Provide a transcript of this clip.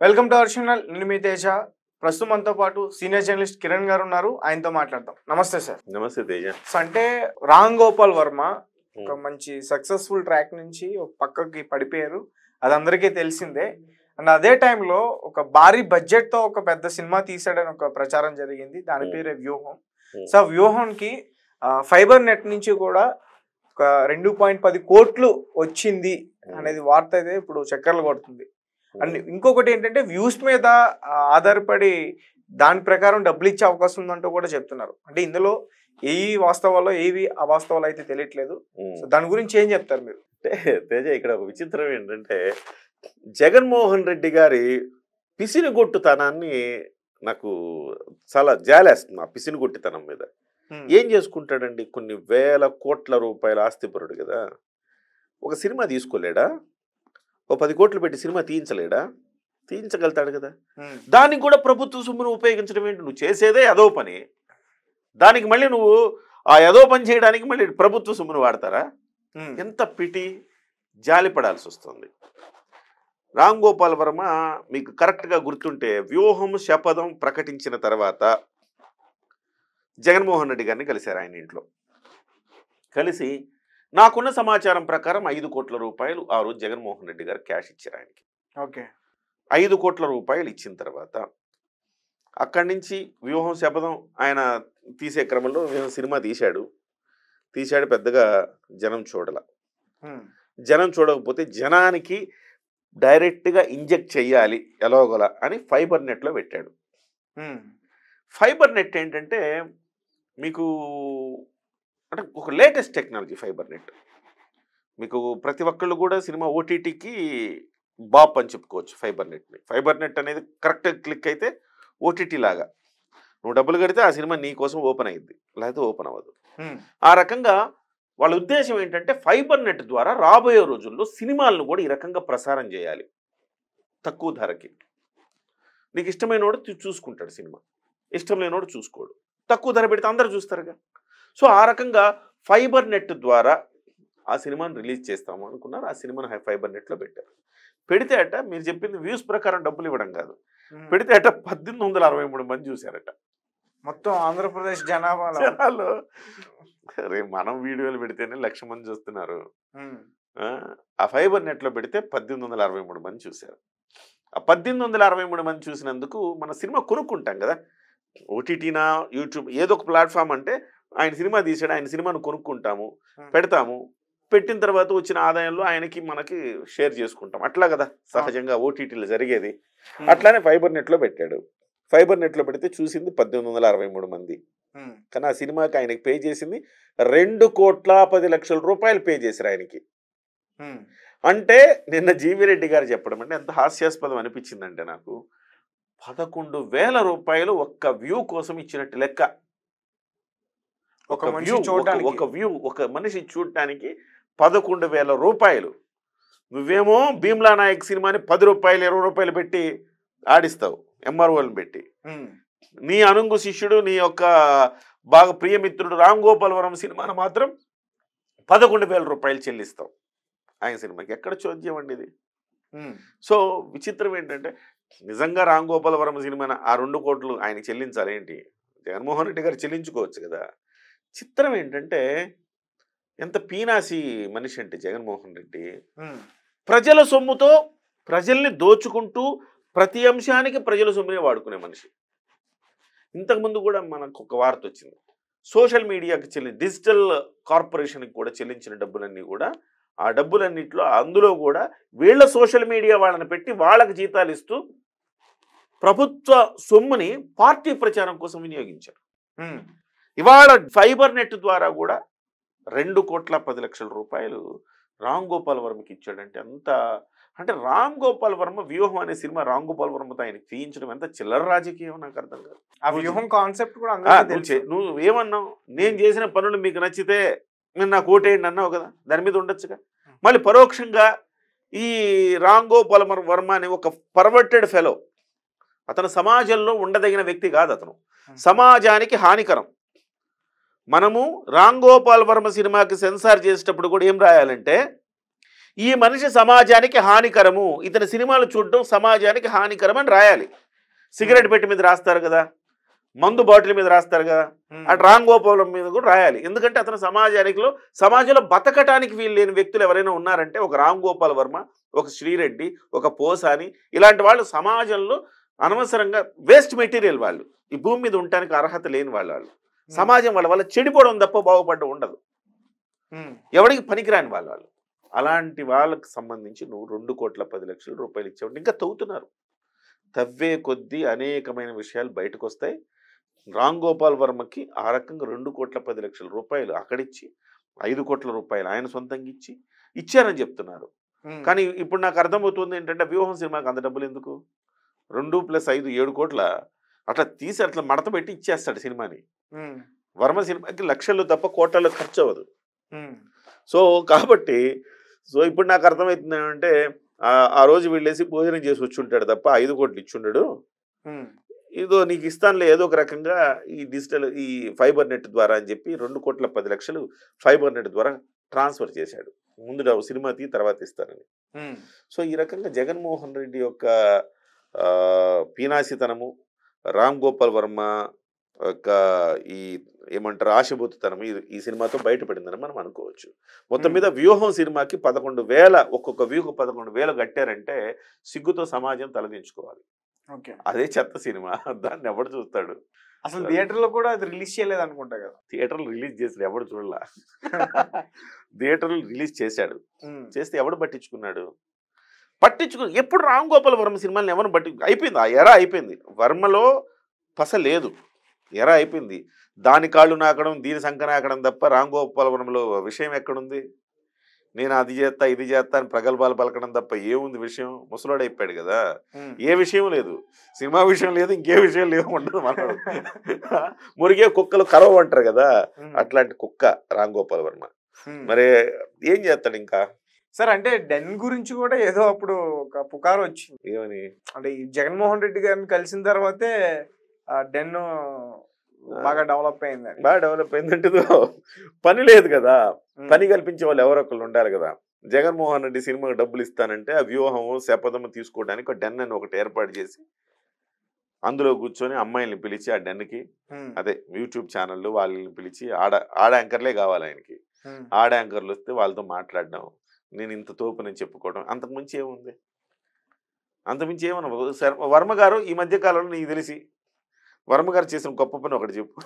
Welcome to our channel. నేను మీ తేజ. ప్రస్తుతం మనతో పాటు సీనియర్ జర్నలిస్ట్ కిరణ్ గారు ఉన్నారు. ఆయనతో మాట్లాడదాం. నమస్తే సార్. నమస్తే తేజ. సో అంటే రామ్ గోపాల్ వర్మ ఒక మంచి సక్సెస్ఫుల్ ట్రాక్ నుంచి ఒక పక్కకి పడిపోయారు, అది అందరికీ తెలిసిందే. అండ్ అదే టైంలో ఒక భారీ బడ్జెట్ తో ఒక పెద్ద సినిమా తీసాడని ఒక ప్రచారం జరిగింది. దాని పేరే వ్యూహం. సో వ్యూహంకి ఫైబర్ నెట్ నుంచి కూడా ఒక 2.10 కోట్లు వచ్చింది అనేది వార్త అయితే ఇప్పుడు చక్కర్లు కొడుతుంది. అండ్ ఇంకొకటి ఏంటంటే వ్యూస్ మీద ఆధారపడి దాని ప్రకారం డబ్బులు ఇచ్చే అవకాశం ఉందంటూ కూడా చెప్తున్నారు. అంటే ఇందులో ఏవి వాస్తవాల్లో ఏవి అవాస్తవాలు అయితే తెలియట్లేదు. సో దాని గురించి ఏం చెప్తారు మీరు? తేజ, ఇక్కడ ఒక విచిత్రం ఏంటంటే జగన్మోహన్ రెడ్డి గారి పిసినిగొట్టుతనాన్ని నాకు చాలా జాలేస్తుంది. ఆ పిసినిగొట్టితనం మీద ఏం చేసుకుంటాడండి? కొన్ని వేల కోట్ల రూపాయల ఆస్తిపరుడు కదా. ఒక సినిమా తీసుకోలేడా? ఓ 10 కోట్లు పెట్టి సినిమా తీయించలేడా? తీయించగలుగుతాడు కదా. దానికి కూడా ప్రభుత్వ సొమ్మును ఉపయోగించడం ఏంటి? నువ్వు చేసేదే అదో పని, దానికి మళ్ళీ నువ్వు ఆ ఏదో పని చేయడానికి మళ్ళీ ప్రభుత్వ సొమ్మును వాడతారా? ఎంత పిటి, జాలి పడాల్సి వస్తుంది. రామ్ గోపాల్ వర్మ మీకు కరెక్ట్గా గుర్తుంటే వ్యూహం శపథం ప్రకటించిన తర్వాత జగన్మోహన్ రెడ్డి గారిని కలిశారు. ఆయన ఇంట్లో కలిసి నాకున్న సమాచారం ప్రకారం 5 కోట్ల రూపాయలు ఆ రోజు జగన్మోహన్ రెడ్డి గారు క్యాష్ ఇచ్చారు ఆయనకి. ఓకే, 5 కోట్ల రూపాయలు ఇచ్చిన తర్వాత అక్కడి నుంచి వ్యూహం శపథం ఆయన తీసే క్రమంలో సినిమా తీశాడు. పెద్దగా జనం చూడాల. జనం చూడకపోతే జనానికి డైరెక్ట్గా ఇంజెక్ట్ చెయ్యాలి ఎలాగోలా అని ఫైబర్ నెట్లో పెట్టాడు. ఫైబర్ నెట్ ఏంటంటే మీకు అంటే ఒక లేటెస్ట్ టెక్నాలజీ ఫైబర్ నెట్. మీకు ప్రతి ఒక్కళ్ళు కూడా సినిమా ఓటీటీకి బాప్ అని చెప్పుకోవచ్చు ఫైబర్ నెట్ని. ఫైబర్ నెట్ అనేది కరెక్ట్ క్లిక్ అయితే ఓటీటీ లాగా నువ్వు డబ్బులు కడితే ఆ సినిమా నీ కోసం ఓపెన్ అయ్యిద్ది, లేకపోతే ఓపెన్ అవ్వదు. ఆ రకంగా వాళ్ళ ఉద్దేశం ఏంటంటే ఫైబర్ నెట్ ద్వారా రాబోయే రోజుల్లో సినిమాలను కూడా ఈ రకంగా ప్రసారం చేయాలి తక్కువ ధరకి. నీకు ఇష్టమైనోడు చూసుకుంటాడు సినిమా, ఇష్టం లేనోడు చూసుకోడు. తక్కువ ధర పెడితే అందరూ చూస్తారుగా. సో ఆ రకంగా ఫైబర్ నెట్ ద్వారా ఆ సినిమాను రిలీజ్ చేస్తాము అనుకున్నారు. ఆ సినిమాను ఫైబర్ నెట్లో పెట్టారు. పెడితే అట మీరు చెప్పింది వ్యూస్ ప్రకారం డబ్బులు ఇవ్వడం కాదు, పెడితే అట 1863 మంది చూశారట మొత్తం ఆంధ్రప్రదేశ్ జనాభాలో. రేపు మనం వీడియోలు పెడితేనే 1,00,000 మంది చూస్తున్నారు. ఆ ఫైబర్ నెట్లో పెడితే 1863 మంది చూశారు. ఆ 1863 మంది చూసినందుకు మన సినిమా కొనుక్కుంటాం కదా, ఓటీటీనా యూట్యూబ్ ఏదో ఒక ప్లాట్ఫామ్. అంటే ఆయన సినిమా తీసాడు, ఆయన సినిమాను కొనుక్కుంటాము, పెడతాము. పెట్టిన తర్వాత వచ్చిన ఆదాయంలో ఆయనకి మనకి షేర్ చేసుకుంటాం. అట్లా కదా సహజంగా ఓటీటీలో జరిగేది. అట్లానే ఫైబర్ నెట్లో పెట్టాడు. ఫైబర్ నెట్లో పెడితే చూసింది 1863 మంది. కానీ ఆ సినిమాకి ఆయనకి పే చేసింది 2,10,00,000 రూపాయలు పే చేశారు ఆయనకి. అంటే నిన్న జీవిరెడ్డి గారు చెప్పడం అంటే ఎంత హాస్యాస్పదం అనిపించిందంటే నాకు, 11,000 రూపాయలు ఒక్క వ్యూ కోసం ఇచ్చినట్టు లెక్క. ఒక వ్యూ ఒక మనిషి చూడటానికి 11,000 రూపాయలు. నువ్వేమో భీమ్లా నాయక్ సినిమాని 10 రూపాయలు 20 రూపాయలు పెట్టి ఆడిస్తావు, ఎంఆర్ఓలను పెట్టి. నీ అనుంగు శిష్యుడు, నీ యొక్క బాగా ప్రియమిత్రుడు రామ్ గోపాల్ వర్మ సినిమాను మాత్రం 11,000 రూపాయలు చెల్లిస్తావు ఆయన సినిమాకి. ఎక్కడ చోద్యం అండి ఇది? సో విచిత్రం ఏంటంటే నిజంగా రామ్ గోపాల్ వర్మ సినిమా ఆ 2 కోట్లు ఆయనకి చెల్లించాలి ఏంటి? జగన్మోహన్ రెడ్డి గారు చెల్లించుకోవచ్చు కదా. చిత్రం ఏంటంటే ఎంత పీనాసి మనిషి అంటే జగన్మోహన్ రెడ్డి. ప్రజల సొమ్ముతో ప్రజల్ని దోచుకుంటూ ప్రతి అంశానికి ప్రజల సొమ్మునే వాడుకునే మనిషి. ఇంతకుముందు కూడా మనకు ఒక వార్త వచ్చింది, సోషల్ మీడియాకి డిజిటల్ కార్పొరేషన్కి కూడా చెల్లించిన డబ్బులన్నీ కూడా, ఆ డబ్బులన్నింటిలో అందులో కూడా వీళ్ళ సోషల్ మీడియా వాళ్ళని పెట్టి వాళ్ళకి జీతాలు ఇస్తూ ప్రభుత్వ సొమ్ముని పార్టీ ప్రచారం కోసం వినియోగించారు. ఇవాళ ఫైబర్ నెట్ ద్వారా కూడా 2,10,00,000 రూపాయలు రామ్ గోపాల్ వర్మకి ఇచ్చాడంటే అంత. అంటే రామ్ గోపాల్ వర్మ వ్యూహం అనే సినిమా రామ్ గోపాల్ వర్మతో ఆయన తీయించడం ఎంత చిల్లర రాజకీయం నాకు అర్థం కాదు. ఆ వ్యూహం కాన్సెప్ట్ కూడా నువ్వు ఏమన్నావు? నేను చేసిన పనులు మీకు నచ్చితే నేను నాకు ఓటేయండి అన్నావు కదా, దాని మీద ఉండొచ్చుగా. మళ్ళీ పరోక్షంగా ఈ రామ్ గోపాల్ వర్మ అనే ఒక పర్వర్టెడ్ ఫెలో, అతను సమాజంలో ఉండదగిన వ్యక్తి కాదు, అతను సమాజానికి హానికరం. మనము రామ్ గోపాల్ వర్మ సినిమాకి సెన్సార్ చేసేటప్పుడు కూడా ఏం రాయాలంటే, ఈ మనిషి సమాజానికి హానికరము, ఇతని సినిమాలు చూడడం సమాజానికి హానికరం అని రాయాలి. సిగరెట్ పెట్టి మీద రాస్తారు కదా, మందు బాటిల్ మీద రాస్తారు కదా, అటు రామ్ గోపాలం మీద కూడా రాయాలి. ఎందుకంటే అతను సమాజంలో బతకటానికి వీలు లేని వ్యక్తులు ఎవరైనా ఉన్నారంటే ఒక రామ్ గోపాల్ వర్మ, ఒక శ్రీరెడ్డి, ఒక పోసాని, ఇలాంటి వాళ్ళు సమాజంలో అనవసరంగా వేస్ట్ మెటీరియల్. వాళ్ళు ఈ భూమి మీద ఉండటానికి అర్హత లేని వాళ్ళు. సమాజం వాళ్ళ వల్ల చెడిపోవడం తప్ప బాగుపడడం ఉండదు. ఎవరికి పనికిరాని వాళ్ళు. అలాంటి వాళ్ళకి సంబంధించి నువ్వు 2,10,00,000 రూపాయలు ఇచ్చావు. ఇంకా తవ్వుతున్నారు. తవ్వే కొద్దీ అనేకమైన విషయాలు బయటకు వస్తాయి. రామ్ గోపాల్ వర్మకి ఆ రకంగా 2,10,00,000 రూపాయలు అక్కడిచ్చి 5 కోట్ల రూపాయలు ఆయన సొంతంగా ఇచ్చారని చెప్తున్నారు. కానీ ఇప్పుడు నాకు అర్థమవుతుంది ఏంటంటే వ్యూహం సినిమాకి అంత డబ్బులు ఎందుకు? 2 + 5 7 కోట్ల అట్లా తీసి అట్లా మడత పెట్టి ఇచ్చేస్తాడు సినిమాని. వర్మ సినిమాకి లక్షలు తప్ప కోట్లలో ఖర్చు అవ్వదు. సో కాబట్టి ఇప్పుడు నాకు అర్థమవుతుంది ఏంటంటే ఆ రోజు వీళ్ళేసి భోజనం చేసి వచ్చి ఉంటాడు తప్ప 5 కోట్లు ఇచ్చుండడు. ఇదో నీకు ఇస్తానులే ఏదో ఒక రకంగా ఈ డిజిటల్ ఈ ఫైబర్ నెట్ ద్వారా అని చెప్పి 2,10,00,000 ఫైబర్ నెట్ ద్వారా ట్రాన్స్ఫర్ చేశాడు. ముందు సినిమా తీ తర్వాత ఇస్తానని. సో ఈ రకంగా జగన్మోహన్ రెడ్డి యొక్క పీనాసితనము, రామ్ గోపాల్ వర్మ యొక్క ఈ ఏమంటారు ఆశబోతుతనం ఈ సినిమాతో బయటపడిందని మనం అనుకోవచ్చు. మొత్తం మీద వ్యూహం సినిమాకి 11,000 ఒక్కొక్క వ్యూకు 11,000 కట్టారంటే సిగ్గుతో సమాజం తలదించుకోవాలి. అదే చెత్త సినిమా, దాన్ని ఎవడు చూస్తాడు? అసలు థియేటర్లో కూడా అది రిలీజ్ చేయలేదు అనుకుంటా కదా. థియేటర్లు రిలీజ్ చేసాడు, ఎవడు చూడలా. థియేటర్లు రిలీజ్ చేశాడు, చేస్తే ఎవడు పట్టించుకున్నాడు? ఎప్పుడు రామ్ గోపాల్ వర్మ సినిమాలను ఎవరు అయిపోయింది. ఆ ఎరా అయిపోయింది. వర్మలో పస లేదు, ఎరా అయిపోయింది. దాని కాళ్ళు నాకడం, దీని సంఖ నాకడం తప్ప రామ్ గోపాల్ వర్మలో విషయం ఎక్కడుంది? నేను అది చేస్తా ఇది చేస్తా అని ప్రగల్భాలు పలకడం తప్ప ఏముంది విషయం? ముసలోడు అయిపోయాడు కదా, ఏ విషయం లేదు. సినిమా విషయం లేదు, ఇంకే విషయం లేదు, ఉండదు. మనం మురిగే కుక్కలు కరవ అంటారు కదా, అట్లాంటి కుక్క రామ్ గోపాల్ వర్మ. మరి ఏం చేస్తాడు ఇంకా? సార్ అంటే డెన్ గురించి కూడా ఏదో అప్పుడు ఒక పుకారు వచ్చింది. ఏమని? అంటే ఈ జగన్మోహన్ రెడ్డి గారిని కలిసిన తర్వాతే డెన్ బాగా డెవలప్ అయింది. బాగా డెవలప్ అయిందంటే పని లేదు కదా, పని కల్పించే వాళ్ళు ఎవరో ఒకళ్ళు ఉండాలి కదా. జగన్మోహన్ రెడ్డి సినిమాకి డబ్బులు ఇస్తానంటే ఆ వ్యూహము శపథము తీసుకోవడానికి ఒక డెన్ అని ఒకటి ఏర్పాటు చేసి అందులో కూర్చొని అమ్మాయిల్ని పిలిచి ఆ డెన్కి అదే యూట్యూబ్ ఛానళ్ళు వాళ్ళని పిలిచి ఆడ యాంకర్లే కావాలి ఆయనకి. ఆడ యాంకర్లు వస్తే వాళ్ళతో మాట్లాడడం, నేను ఇంత తోపునని చెప్పుకోవడం, అంతకుమించి ఏముంది? అంతకుమించి ఏమన్నా? వర్మ గారు ఈ మధ్య కాలంలో నీకు తెలిసి వర్మ గారు చేసిన గొప్ప పని ఒకటి చెప్పు.